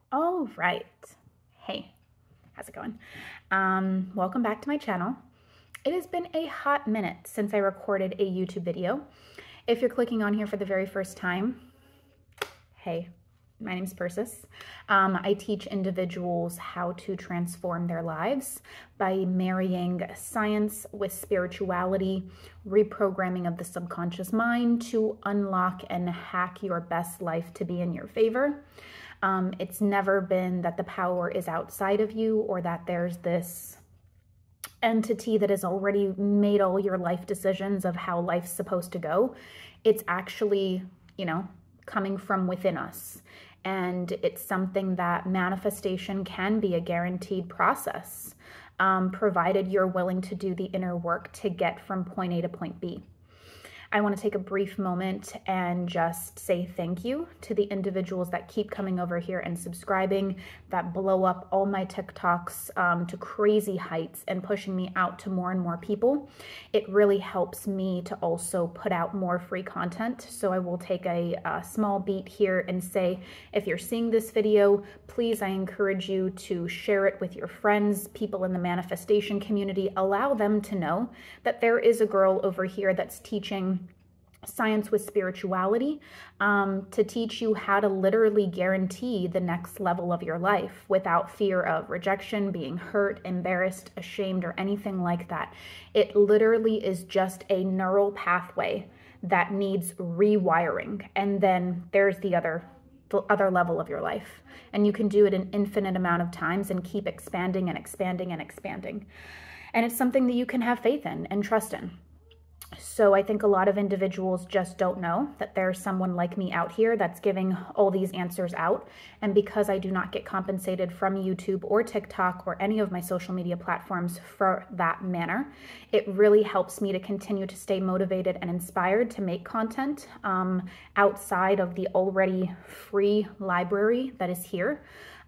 All right. Hey, how's it going? Welcome back to my channel. It has been a hot minute since I recorded a YouTube video. If you're clicking on here for the very first time, hey, my name's Persis. I teach individuals how to transform their lives by marrying science with spirituality, reprogramming of the subconscious mind to unlock and hack your best life to be in your favor. It's never been that the power is outside of you or that there's this entity that has already made all your life decisions of how life's supposed to go. It's actually, coming from within us. And it's something that manifestation can be a guaranteed process, provided you're willing to do the inner work to get from point A to point B. I want to take a brief moment and just say thank you to the individuals that keep coming over here and subscribing, that blow up all my TikToks to crazy heights and pushing me out to more and more people. It really helps me to also put out more free content. So I will take a small beat here and say, if you're seeing this video, please, I encourage you to share it with your friends, people in the manifestation community. Allow them to know that there is a girl over here that's teaching science with spirituality to teach you how to literally guarantee the next level of your life without fear of rejection, being hurt, embarrassed, ashamed, or anything like that. It literally is just a neural pathway that needs rewiring. And then there's the other level of your life. And you can do it an infinite amount of times and keep expanding and expanding and expanding. And it's something that you can have faith in and trust in. So I think a lot of individuals just don't know that there's someone like me out here that's giving all these answers out. And because I do not get compensated from YouTube or TikTok or any of my social media platforms for that manner, it really helps me to continue to stay motivated and inspired to make content outside of the already free library that is here.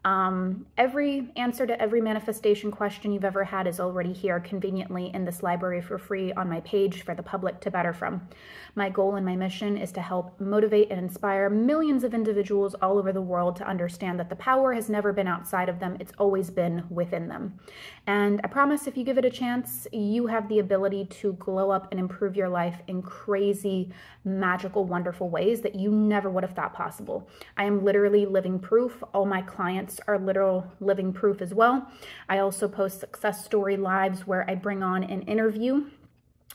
Every answer to every manifestation question you've ever had is already here conveniently in this library for free on my page for the public to better from. My goal and my mission is to help motivate and inspire millions of individuals all over the world to understand that the power has never been outside of them. It's always been within them. And I promise if you give it a chance, you have the ability to glow up and improve your life in crazy, magical, wonderful ways that you never would have thought possible. I am literally living proof. All my clients are literal living proof as well. I also post success story lives where I bring on and interview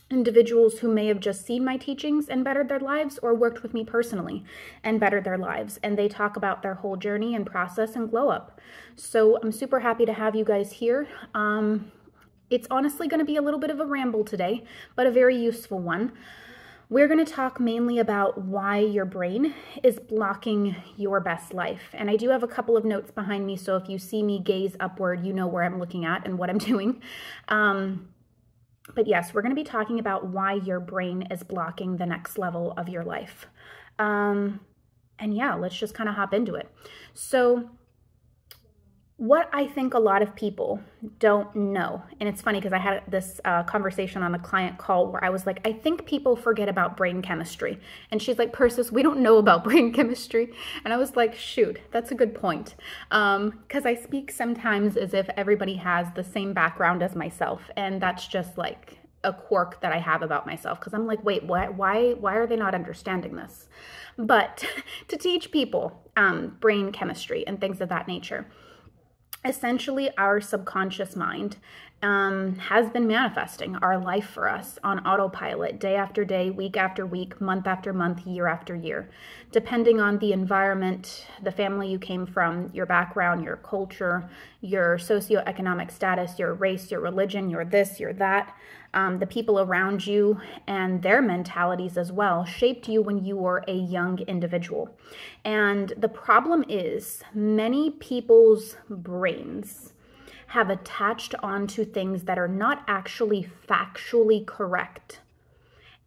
individuals who may have just seen my teachings and bettered their lives or worked with me personally and bettered their lives. And they talk about their whole journey and process and glow up. So I'm super happy to have you guys here. It's honestly going to be a little bit of a ramble today, but a very useful one. We're going to talk mainly about why your brain is blocking your best life. And I do have a couple of notes behind me, so if you see me gaze upward, you know where I'm looking at and what I'm doing. But yes, we're going to be talking about why your brain is blocking the next level of your life. And yeah, let's just kind of hop into it. So what I think a lot of people don't know, and it's funny because I had this conversation on a client call where I was like, I think people forget about brain chemistry. And she's like, Persis, we don't know about brain chemistry. And I was like, shoot, that's a good point. Because I speak sometimes as if everybody has the same background as myself. And that's just like a quirk that I have about myself. Because I'm like, wait, why are they not understanding this? But to teach people brain chemistry and things of that nature, essentially, our subconscious mind has been manifesting our life for us on autopilot day after day, week after week, month after month, year after year, depending on the environment, the family you came from, your background, your culture, your socioeconomic status, your race, your religion, your this, your that. The people around you and their mentalities as well shaped you when you were a young individual. And the problem is many people's brains have attached onto things that are not actually factually correct.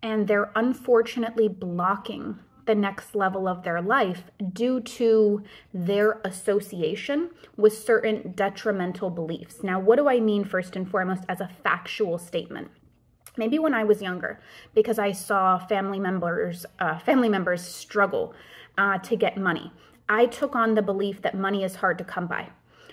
And they're unfortunately blocking the next level of their life due to their association with certain detrimental beliefs. Now, what do I mean first and foremost as a factual statement? Maybe when I was younger, because I saw family members struggle to get money. I took on the belief that money is hard to come by.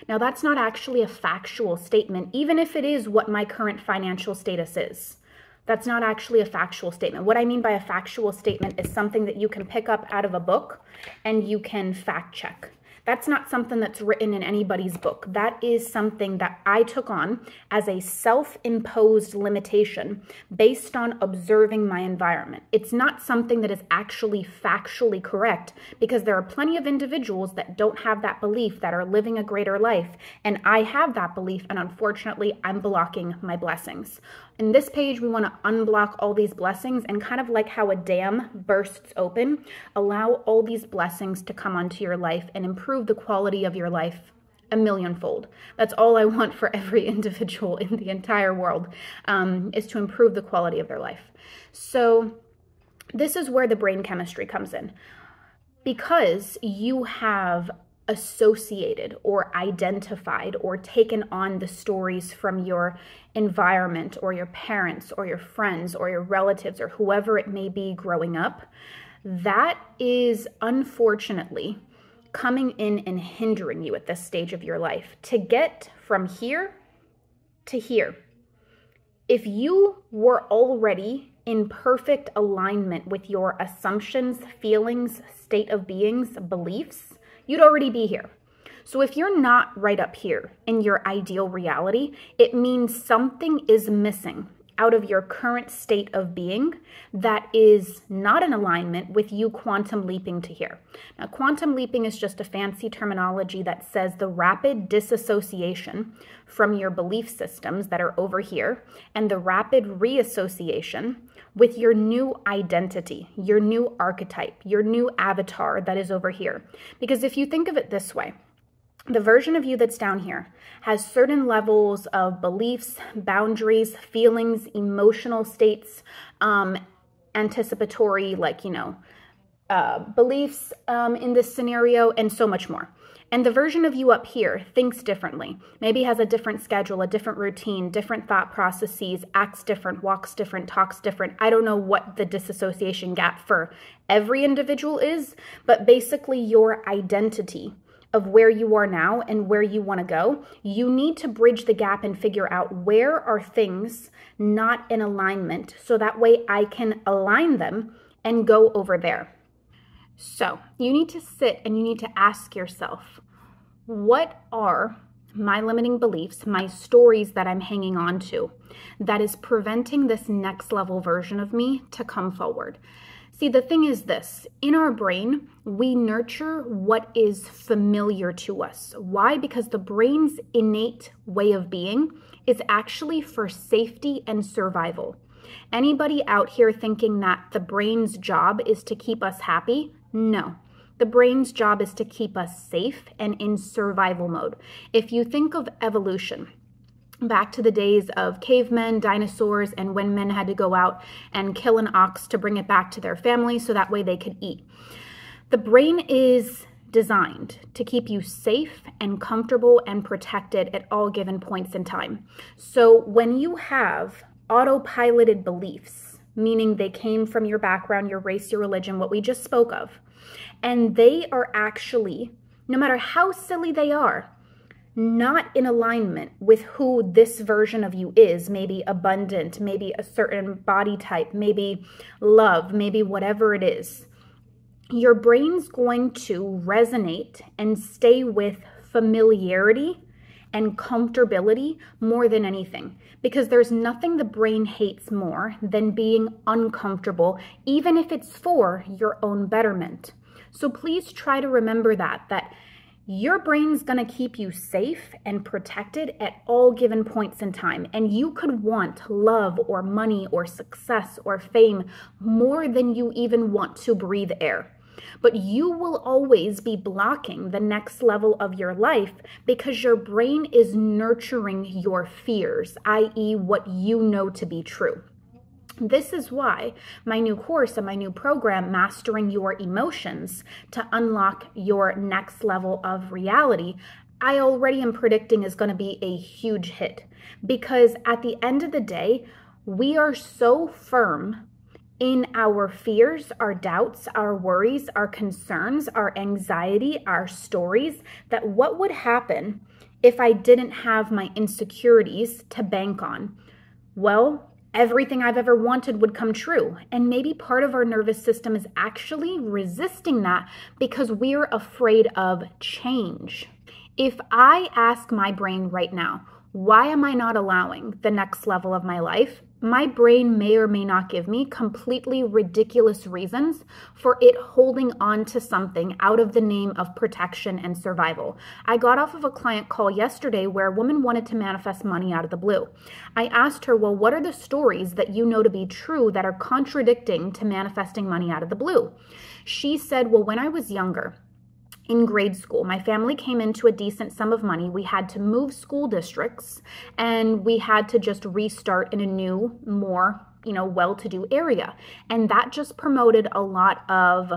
Now, that's not actually a factual statement, even if it is what my current financial status is. That's not actually a factual statement. What I mean by a factual statement is something that you can pick up out of a book and you can fact check. That's not something that's written in anybody's book. That is something that I took on as a self-imposed limitation based on observing my environment. It's not something that is actually factually correct, because there are plenty of individuals that don't have that belief that are living a greater life, and I have that belief, and unfortunately, I'm blocking my blessings. In this page, we want to unblock all these blessings, and kind of like how a dam bursts open, allow all these blessings to come onto your life and improve the quality of your life a millionfold. That's all I want for every individual in the entire world, is to improve the quality of their life. So this is where the brain chemistry comes in. Because you have associated or identified or taken on the stories from your environment or your parents or your friends or your relatives or whoever it may be growing up, that is unfortunately coming in and hindering you at this stage of your life. To get from here to here, if you were already in perfect alignment with your assumptions, feelings, state of beings, beliefs, you'd already be here. So if you're not right up here in your ideal reality, it means something is missing out of your current state of being that is not in alignment with you quantum leaping to here. Now, quantum leaping is just a fancy terminology that says the rapid disassociation from your belief systems that are over here and the rapid reassociation with your new identity, your new archetype, your new avatar that is over here. Because if you think of it this way, the version of you that's down here has certain levels of beliefs, boundaries, feelings, emotional states, anticipatory, beliefs in this scenario, and so much more. And the version of you up here thinks differently, maybe has a different schedule, a different routine, different thought processes, acts different, walks different, talks different. I don't know what the disassociation gap for every individual is, but basically your identity of where you are now and where you want to go, you need to bridge the gap and figure out where are things not in alignment so that way I can align them and go over there. So you need to sit and you need to ask yourself, what are my limiting beliefs, my stories that I'm hanging on to that is preventing this next level version of me to come forward? See, the thing is this, in our brain, we nurture what is familiar to us. Why? Because the brain's innate way of being is actually for safety and survival. Anybody out here thinking that the brain's job is to keep us happy? No. The brain's job is to keep us safe and in survival mode. If you think of evolution, back to the days of cavemen, dinosaurs, and when men had to go out and kill an ox to bring it back to their family so that way they could eat. The brain is designed to keep you safe and comfortable and protected at all given points in time. So when you have autopiloted beliefs, meaning they came from your background, your race, your religion, what we just spoke of, and they are actually, no matter how silly they are, not in alignment with who this version of you is, maybe abundant, maybe a certain body type, maybe love, maybe whatever it is, your brain's going to resonate and stay with familiarity and comfortability more than anything, because there's nothing the brain hates more than being uncomfortable, even if it's for your own betterment. So please try to remember that your brain's going to keep you safe and protected at all given points in time. And you could want love or money or success or fame more than you even want to breathe air. But you will always be blocking the next level of your life because your brain is nurturing your fears, i.e. what you know to be true. This is why my new course and my new program, Mastering Your Emotions to Unlock Your Next Level of Reality, I already am predicting is going to be a huge hit. Because at the end of the day, we are so firm in our fears, our doubts, our worries, our concerns, our anxiety, our stories, that what would happen if I didn't have my insecurities to bank on? Well, everything I've ever wanted would come true. And maybe part of our nervous system is actually resisting that because we're afraid of change. If I ask my brain right now, why am I not allowing the next level of my life? My brain may or may not give me completely ridiculous reasons for it holding on to something out of the name of protection and survival. I got off of a client call yesterday where a woman wanted to manifest money out of the blue. I asked her, well, what are the stories that you know to be true that are contradicting to manifesting money out of the blue? She said, well, when I was younger, in grade school, my family came into a decent sum of money. We had to move school districts and we had to just restart in a new, more, well-to-do area. And that just promoted a lot of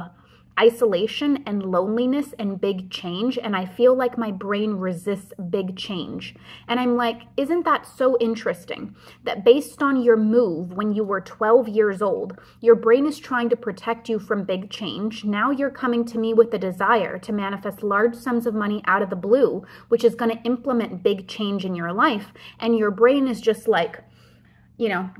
isolation and loneliness and big change. And I feel like my brain resists big change. And I'm like, isn't that so interesting that based on your move when you were 12 years old, your brain is trying to protect you from big change. Now you're coming to me with the desire to manifest large sums of money out of the blue, which is going to implement big change in your life. And your brain is just like,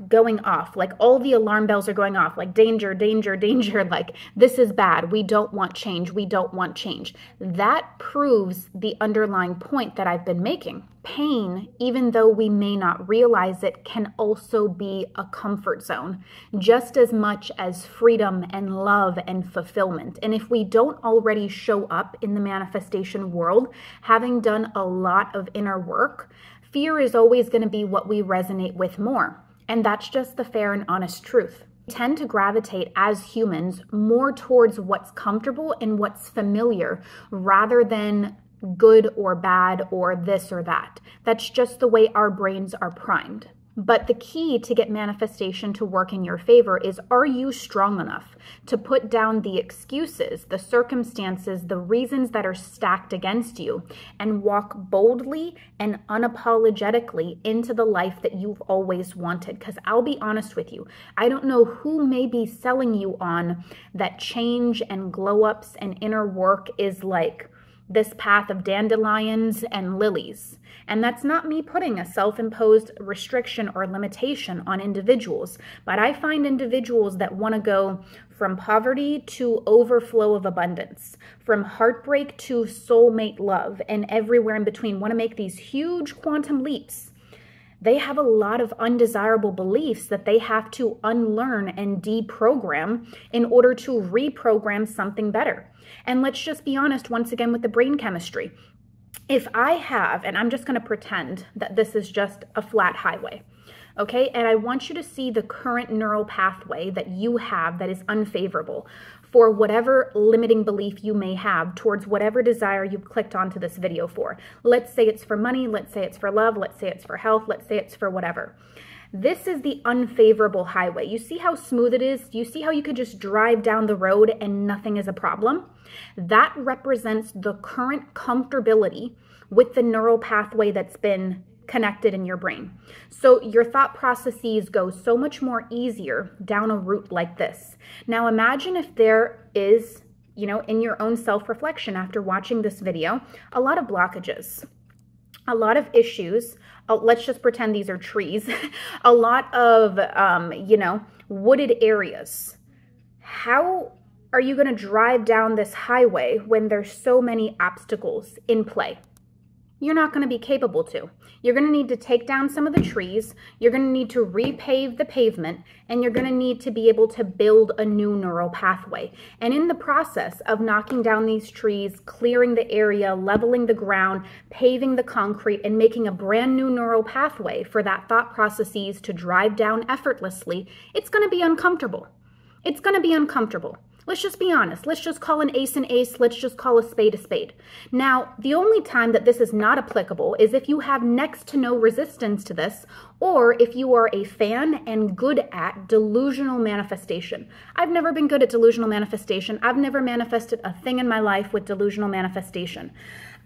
going off, like all the alarm bells are going off, like danger, danger, danger, like this is bad. We don't want change. We don't want change. That proves the underlying point that I've been making. Pain, even though we may not realize it, can also be a comfort zone, just as much as freedom and love and fulfillment. And if we don't already show up in the manifestation world, having done a lot of inner work, fear is always going to be what we resonate with more. And that's just the fair and honest truth. We tend to gravitate as humans more towards what's comfortable and what's familiar rather than good or bad or this or that. That's just the way our brains are primed. But the key to get manifestation to work in your favor is, are you strong enough to put down the excuses, the circumstances, the reasons that are stacked against you, and walk boldly and unapologetically into the life that you've always wanted? Because I'll be honest with you, I don't know who may be selling you on that change and glow-ups and inner work is like this path of dandelions and lilies. And that's not me putting a self-imposed restriction or limitation on individuals, but I find individuals that want to go from poverty to overflow of abundance, from heartbreak to soulmate love, and everywhere in between, want to make these huge quantum leaps. They have a lot of undesirable beliefs that they have to unlearn and deprogram in order to reprogram something better. And let's just be honest once again with the brain chemistry. If I have, and I'm just going to pretend that this is just a flat highway, okay? And I want you to see the current neural pathway that you have that is unfavorable for whatever limiting belief you may have towards whatever desire you've clicked onto this video for. Let's say it's for money, let's say it's for love, let's say it's for health, let's say it's for whatever. This is the unfavorable highway. You see how smooth it is? You see how you could just drive down the road and nothing is a problem? That represents the current comfortability with the neural pathway that's been connected in your brain. So your thought processes go so much more easier down a route like this. Now imagine if there is, in your own self-reflection after watching this video, a lot of blockages, a lot of issues. Let's just pretend these are trees. A lot of, wooded areas. How are you going to drive down this highway when there's so many obstacles in play? You're not going to be capable to. You're going to need to take down some of the trees. You're going to need to repave the pavement, and you're going to need to be able to build a new neural pathway. And in the process of knocking down these trees, clearing the area, leveling the ground, paving the concrete, and making a brand new neural pathway for that thought processes to drive down effortlessly, it's going to be uncomfortable. It's going to be uncomfortable. Let's just be honest. Let's just call an ace an ace. Let's just call a spade a spade. Now, the only time that this is not applicable is if you have next to no resistance to this, or if you are a fan and good at delusional manifestation. I've never been good at delusional manifestation. I've never manifested a thing in my life with delusional manifestation.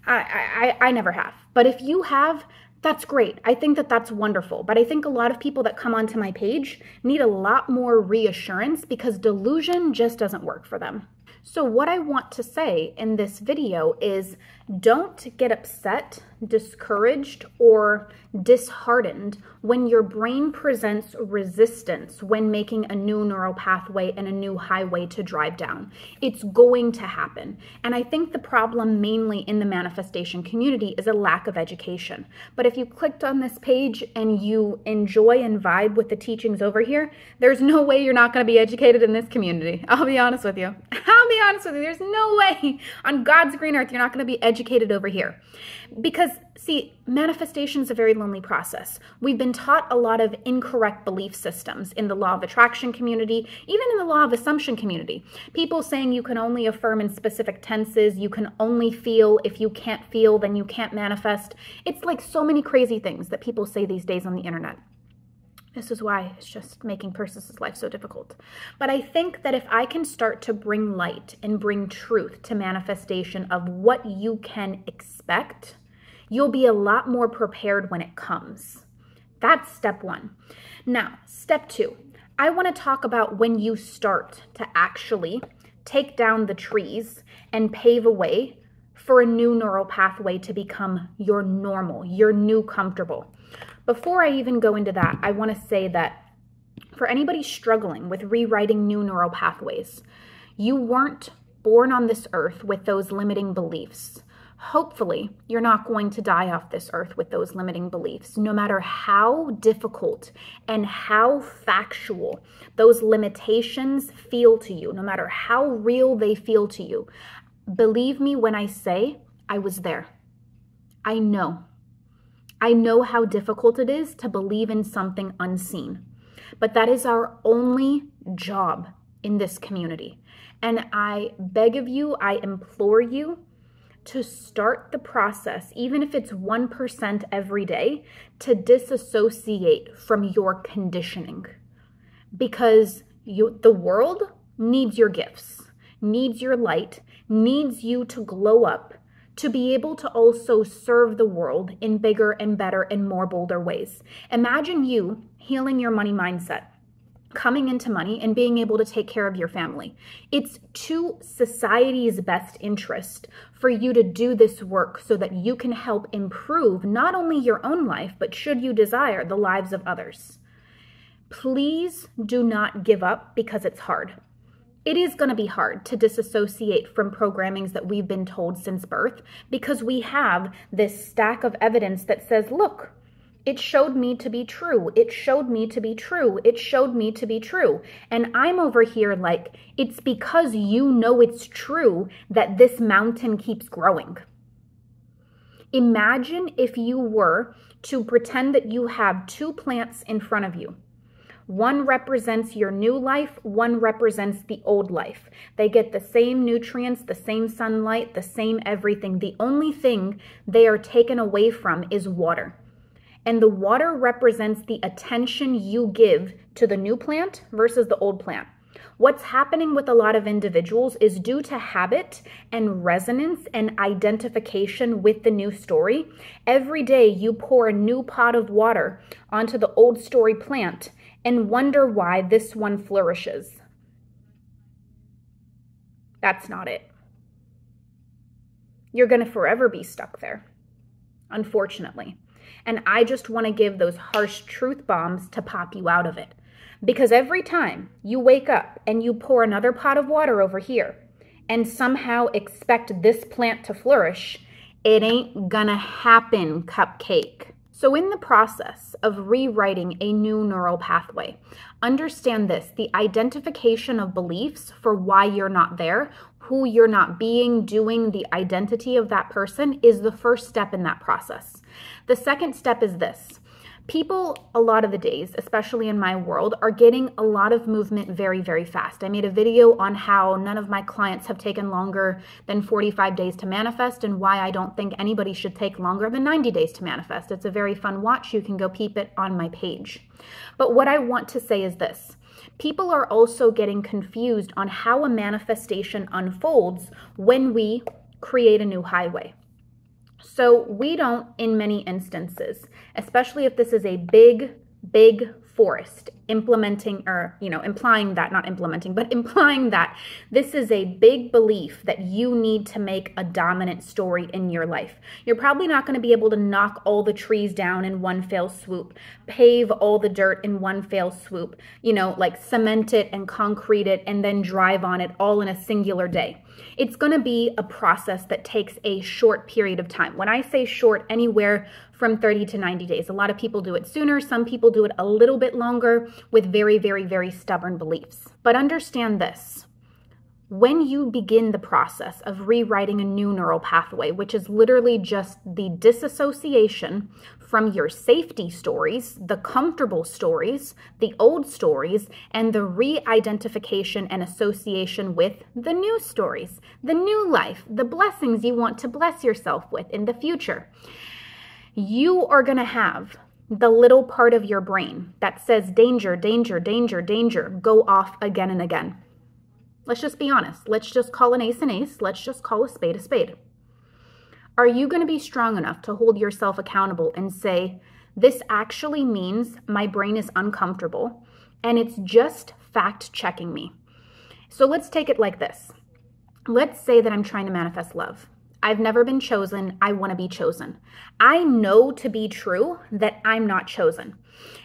I never have. But if you have, That's great. I think that that's wonderful. But I think a lot of people that come onto my page need a lot more reassurance because delusion just doesn't work for them. So what I want to say in this video is don't get upset, discouraged, or disheartened when your brain presents resistance when making a new neural pathway and a new highway to drive down. It's going to happen. And I think the problem mainly in the manifestation community is a lack of education. But if you clicked on this page and you enjoy and vibe with the teachings over here, there's no way you're not going to be educated in this community. I'll be honest with you. I'll be honest with you. There's no way on God's green earth you're not going to be educated over here. Because, see, manifestation is a very lonely process. We've been taught a lot of incorrect belief systems in the law of attraction community, even in the law of assumption community. People saying you can only affirm in specific tenses, you can only feel. If you can't feel, then you can't manifest. It's like so many crazy things that people say these days on the internet. This is why it's just making Persis' life so difficult. But I think that if I can start to bring light and bring truth to manifestation of what you can expect, you'll be a lot more prepared when it comes. That's step one. Now, step two, I want to talk about when you start to actually take down the trees and pave a way for a new neural pathway to become your normal, your new comfortable. Before I even go into that, I want to say that for anybody struggling with rewriting new neural pathways, you weren't born on this earth with those limiting beliefs. Hopefully, you're not going to die off this earth with those limiting beliefs, no matter how difficult and how factual those limitations feel to you, no matter how real they feel to you. Believe me when I say I was there. I know. I know how difficult it is to believe in something unseen, but that is our only job in this community. And I beg of you, I implore you to start the process, even if it's 1% every day, to disassociate from your conditioning, because the world needs your gifts, needs your light, needs you to glow up, to be able to also serve the world in bigger and better and more bolder ways. Imagine you healing your money mindset, coming into money and being able to take care of your family. It's to society's best interest for you to do this work so that you can help improve not only your own life, but should you desire, the lives of others. Please do not give up because it's hard. It is going to be hard to disassociate from programmings that we've been told since birth because we have this stack of evidence that says, look, it showed me to be true. It showed me to be true. It showed me to be true. And I'm over here like, it's because you know it's true that this mountain keeps growing. Imagine if you were to pretend that you have two plants in front of you. One represents your new life, one represents the old life. They get the same nutrients, the same sunlight, the same everything. The only thing they are taken away from is water. And the water represents the attention you give to the new plant versus the old plant. What's happening with a lot of individuals is due to habit and resonance and identification with the new story. Every day you pour a new pot of water onto the old story plant and wonder why this one flourishes. That's not it. You're going to forever be stuck there, unfortunately. And I just want to give those harsh truth bombs to pop you out of it. Because every time you wake up and you pour another pot of water over here and somehow expect this plant to flourish, it ain't gonna happen, cupcake. So in the process of rewriting a new neural pathway, understand this: the identification of beliefs for why you're not there, who you're not being, doing, the identity of that person is the first step in that process. The second step is this. People, a lot of the days, especially in my world, are getting a lot of movement very, very fast. I made a video on how none of my clients have taken longer than 45 days to manifest and why I don't think anybody should take longer than 90 days to manifest. It's a very fun watch. You can go peep it on my page. But what I want to say is this. People are also getting confused on how a manifestation unfolds when we create a new highway. So we don't, in many instances, especially if this is a big forest, implying that this is a big belief that you need to make a dominant story in your life. You're probably not going to be able to knock all the trees down in one fell swoop, pave all the dirt in one fell swoop, like cement it and concrete it and then drive on it all in a singular day. It's going to be a process that takes a short period of time. When I say short, anywhere from 30 to 90 days. A lot of people do it sooner. Some people do it a little bit longer with very, very, very stubborn beliefs. But understand this. When you begin the process of rewriting a new neural pathway, which is literally just the disassociation from your safety stories, the comfortable stories, the old stories, and the re-identification and association with the new stories, the new life, the blessings you want to bless yourself with in the future, you are going to have the little part of your brain that says danger, danger, danger, danger, go off again and again. Let's just be honest. Let's just call an ace an ace. Let's just call a spade a spade. Are you going to be strong enough to hold yourself accountable and say, this actually means my brain is uncomfortable and it's just fact checking me? So let's take it like this. Let's say that I'm trying to manifest love. I've never been chosen. I want to be chosen. I know to be true that I'm not chosen.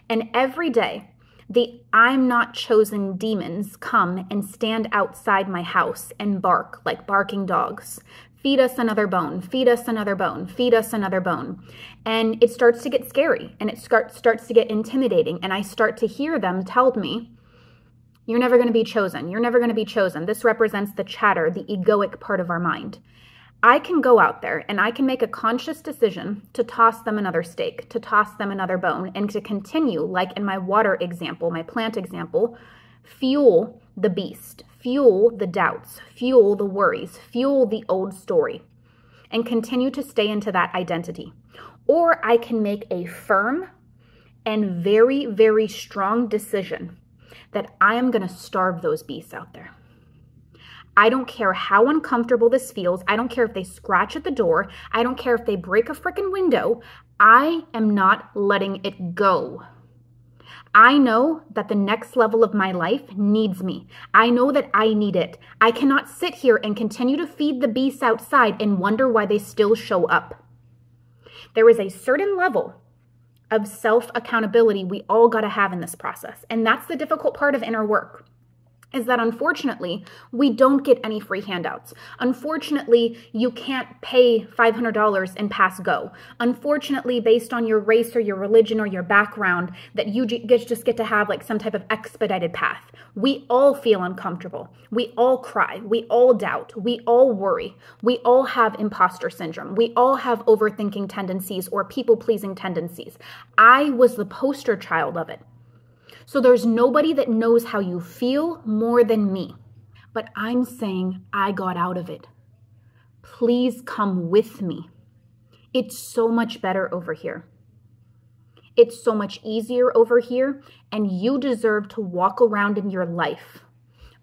And every day, the I'm not chosen demons come and stand outside my house and bark like barking dogs. Feed us another bone, feed us another bone, feed us another bone. And it starts to get scary and it starts to get intimidating. And I start to hear them tell me, you're never going to be chosen. You're never going to be chosen. This represents the chatter, the egoic part of our mind. I can go out there and I can make a conscious decision to toss them another steak, to toss them another bone, and to continue, like in my water example, my plant example, fuel the beast, fuel the doubts, fuel the worries, fuel the old story, and continue to stay into that identity. Or I can make a firm and very, very strong decision that I am going to starve those beasts out there. I don't care how uncomfortable this feels. I don't care if they scratch at the door. I don't care if they break a freaking window. I am not letting it go. I know that the next level of my life needs me. I know that I need it. I cannot sit here and continue to feed the beasts outside and wonder why they still show up. There is a certain level of self-accountability we all got to have in this process. And that's the difficult part of inner work. Is that unfortunately, we don't get any free handouts. Unfortunately, you can't pay $500 and pass go. Unfortunately, based on your race or your religion or your background, that you just get to have like some type of expedited path. We all feel uncomfortable. We all cry. We all doubt. We all worry. We all have imposter syndrome. We all have overthinking tendencies or people-pleasing tendencies. I was the poster child of it. So there's nobody that knows how you feel more than me. But I'm saying I got out of it. Please come with me. It's so much better over here. It's so much easier over here, and you deserve to walk around in your life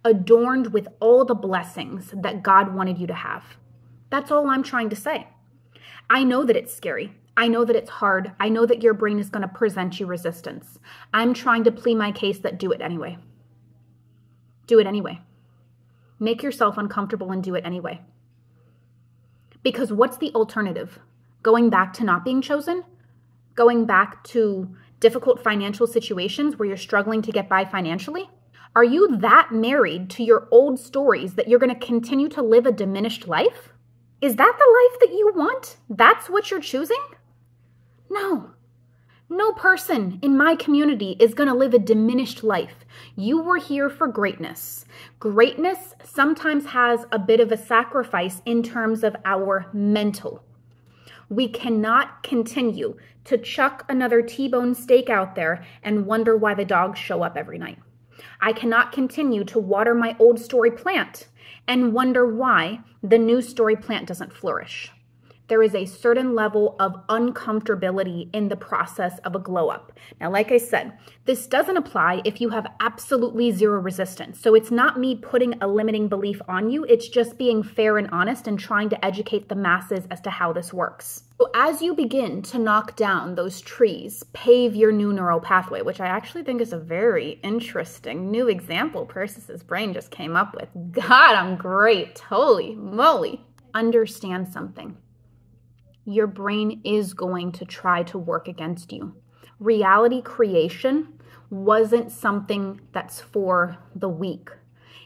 adorned with all the blessings that God wanted you to have. That's all I'm trying to say. I know that it's scary. I know that it's hard. I know that your brain is going to present you resistance. I'm trying to plead my case that do it anyway. Do it anyway. Make yourself uncomfortable and do it anyway. Because what's the alternative? Going back to not being chosen? Going back to difficult financial situations where you're struggling to get by financially? Are you that married to your old stories that you're going to continue to live a diminished life? Is that the life that you want? That's what you're choosing? No. No person in my community is going to live a diminished life. You were here for greatness. Greatness sometimes has a bit of a sacrifice in terms of our mental. We cannot continue to chuck another T-bone steak out there and wonder why the dogs show up every night. I cannot continue to water my old story plant and wonder why the new story plant doesn't flourish. there is a certain level of uncomfortability in the process of a glow up. Now, like I said, this doesn't apply if you have absolutely zero resistance. So it's not me putting a limiting belief on you. It's just being fair and honest and trying to educate the masses as to how this works. So as you begin to knock down those trees, pave your new neural pathway, which I actually think is a very interesting new example Perseus's brain just came up with. God, I'm great. Holy moly. Understand something. Your brain is going to try to work against you. Reality creation wasn't something that's for the weak.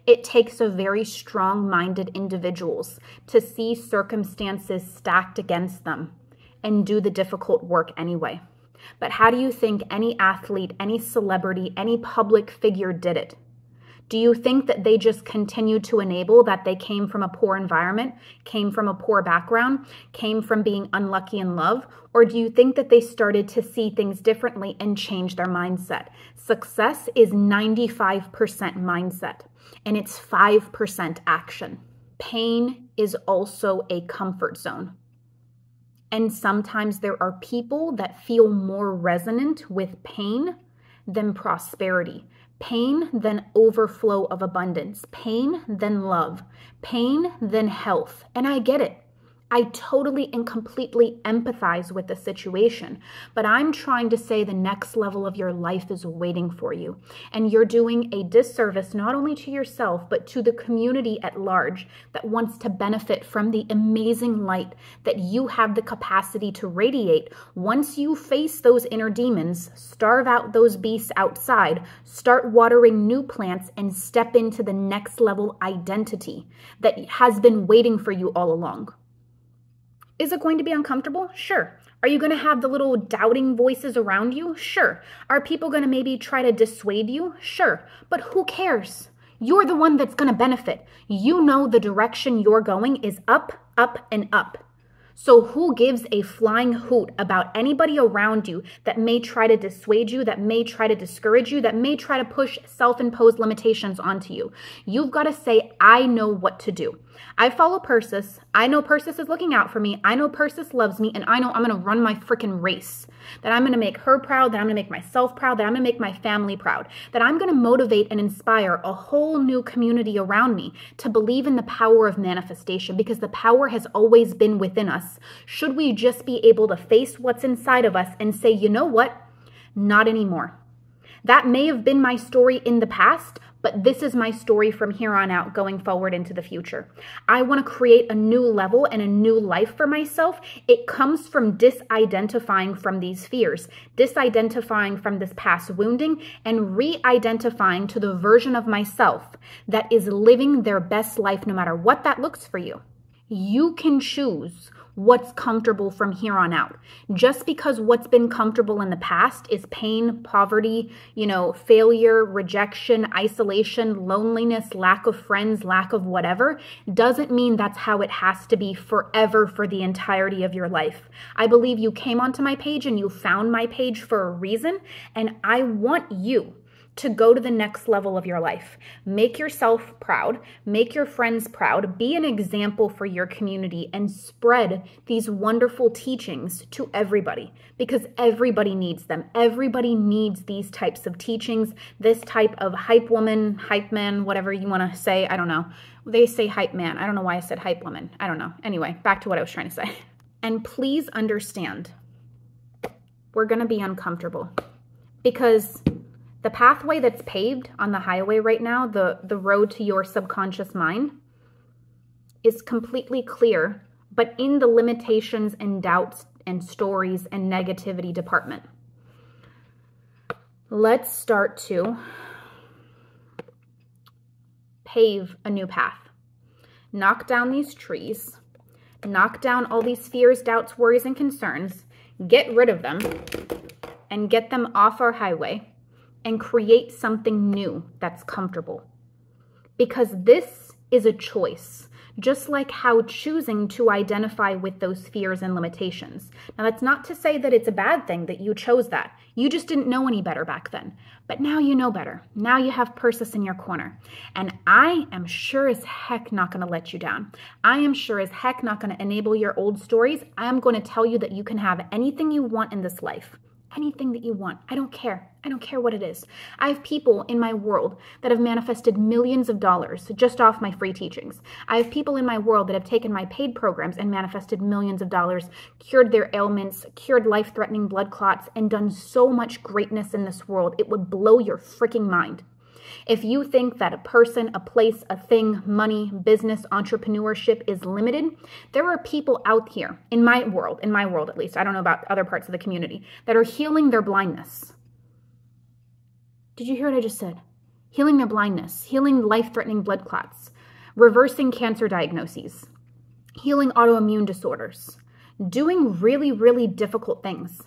It takes a very strong-minded individuals to see circumstances stacked against them and do the difficult work anyway. But how do you think any athlete, any celebrity, any public figure did it? Do you think that they just continued to enable that they came from a poor environment, came from a poor background, came from being unlucky in love? Or do you think that they started to see things differently and change their mindset? Success is 95% mindset, and it's 5% action. Pain is also a comfort zone. And sometimes there are people that feel more resonant with pain than prosperity. Pain than overflow of abundance, pain than love, pain than health. And I get it. I totally and completely empathize with the situation, but I'm trying to say the next level of your life is waiting for you. And you're doing a disservice not only to yourself, but to the community at large that wants to benefit from the amazing light that you have the capacity to radiate. Once you face those inner demons, starve out those beasts outside, start watering new plants, and step into the next level identity that has been waiting for you all along. Is it going to be uncomfortable? Sure. Are you going to have the little doubting voices around you? Sure. Are people going to maybe try to dissuade you? Sure. But who cares? You're the one that's going to benefit. You know the direction you're going is up, up, and up. So who gives a flying hoot about anybody around you that may try to dissuade you, that may try to discourage you, that may try to push self-imposed limitations onto you? You've got to say, I know what to do. I follow Perseus. I know Perseus is looking out for me. I know Perseus loves me, and I know I'm going to run my freaking race. That I'm going to make her proud, that I'm going to make myself proud, that I'm going to make my family proud, that I'm going to motivate and inspire a whole new community around me to believe in the power of manifestation, because the power has always been within us. Should we just be able to face what's inside of us and say, you know what? Not anymore. That may have been my story in the past, but this is my story from here on out going forward into the future. I want to create a new level and a new life for myself. It comes from disidentifying from these fears, disidentifying from this past wounding, and re-identifying to the version of myself that is living their best life no matter what that looks for you. You can choose what's comfortable from here on out. Just because what's been comfortable in the past is pain, poverty, failure, rejection, isolation, loneliness, lack of friends, lack of whatever, doesn't mean that's how it has to be forever for the entirety of your life. I believe you came onto my page and you found my page for a reason, and I want you to go to the next level of your life. Make yourself proud, make your friends proud, be an example for your community, and spread these wonderful teachings to everybody, because everybody needs them. Everybody needs these types of teachings, this type of hype woman, hype man, whatever you want to say. I don't know. They say hype man. I don't know why I said hype woman. I don't know. Anyway, back to what I was trying to say. And please understand, we're going to be uncomfortable, because the pathway that's paved on the highway right now, the road to your subconscious mind, is completely clear, but in the limitations and doubts and stories and negativity department. Let's start to pave a new path. Knock down these trees, knock down all these fears, doubts, worries, and concerns, get rid of them, and get them off our highway, and create something new that's comfortable. Because this is a choice. just like how choosing to identify with those fears and limitations. Now, that's not to say that it's a bad thing that you chose that. You just didn't know any better back then. But now you know better. Now you have Persis in your corner. And I am sure as heck not going to let you down. I am sure as heck not going to enable your old stories. I am going to tell you that you can have anything you want in this life. Anything that you want. I don't care. I don't care what it is. I have people in my world that have manifested millions of dollars just off my free teachings. I have people in my world that have taken my paid programs and manifested millions of dollars, cured their ailments, cured life-threatening blood clots, and done so much greatness in this world, it would blow your freaking mind. If you think that a person, a place, a thing, money, business, entrepreneurship is limited, there are people out here in my world at least, I don't know about other parts of the community, that are healing their blindness. Did you hear what I just said? Healing their blindness, healing life-threatening blood clots, reversing cancer diagnoses, healing autoimmune disorders, doing really, really difficult things.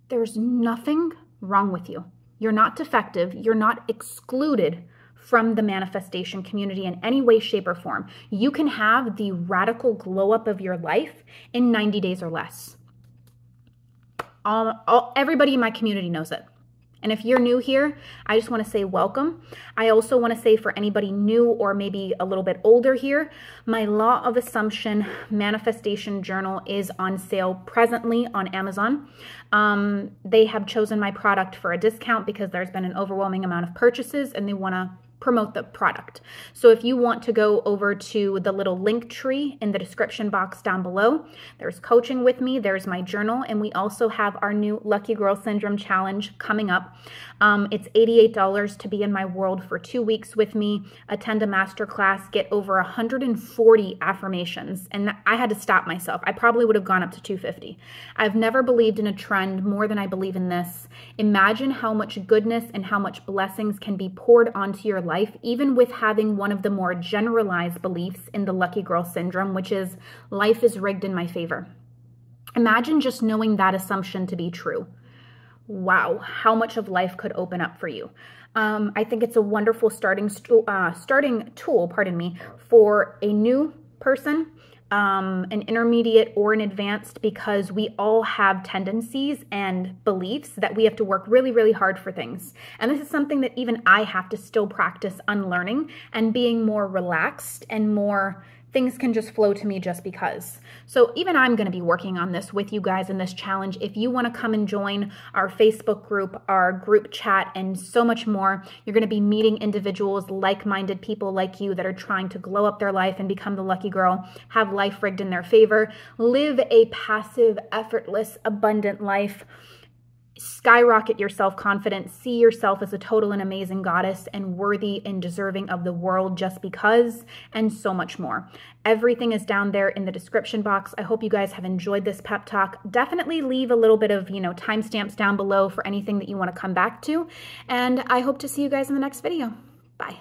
There's nothing wrong with you. You're not defective. You're not excluded from the manifestation community in any way, shape, or form. You can have the radical glow up of your life in 90 days or less. Everybody in my community knows it. And if you're new here, I just want to say welcome. I also want to say for anybody new or maybe a little bit older here, my Law of Assumption Manifestation Journal is on sale presently on Amazon. They have chosen my product for a discount because there's been an overwhelming amount of purchases and they want to promote the product. So if you want to go over to the little link tree in the description box down below, there's coaching with me, there's my journal, and we also have our new Lucky Girl Syndrome Challenge coming up. It's $88 to be in my world for 2 weeks with me, attend a masterclass, get over 140 affirmations, and I had to stop myself. I probably would have gone up to 250. I've never believed in a trend more than I believe in this. Imagine how much goodness and how much blessings can be poured onto your life, even with having one of the more generalized beliefs in the Lucky Girl Syndrome, which is life is rigged in my favor. Imagine just knowing that assumption to be true. Wow, how much of life could open up for you. I think it's a wonderful starting tool, for a new person, an intermediate or an advanced, because we all have tendencies and beliefs that we have to work really, really hard for things. And this is something that even I have to still practice unlearning and being more relaxed and more things can just flow to me just because. So even I'm going to be working on this with you guys in this challenge. If you want to come and join our Facebook group, our group chat, and so much more, you're going to be meeting individuals, like-minded people like you that are trying to glow up their life and become the lucky girl, have life rigged in their favor, live a passive, effortless, abundant life, skyrocket your self-confidence, see yourself as a total and amazing goddess and worthy and deserving of the world just because, and so much more. Everything is down there in the description box. I hope you guys have enjoyed this pep talk. Definitely leave a little bit of, timestamps down below for anything that you want to come back to. And I hope to see you guys in the next video. Bye.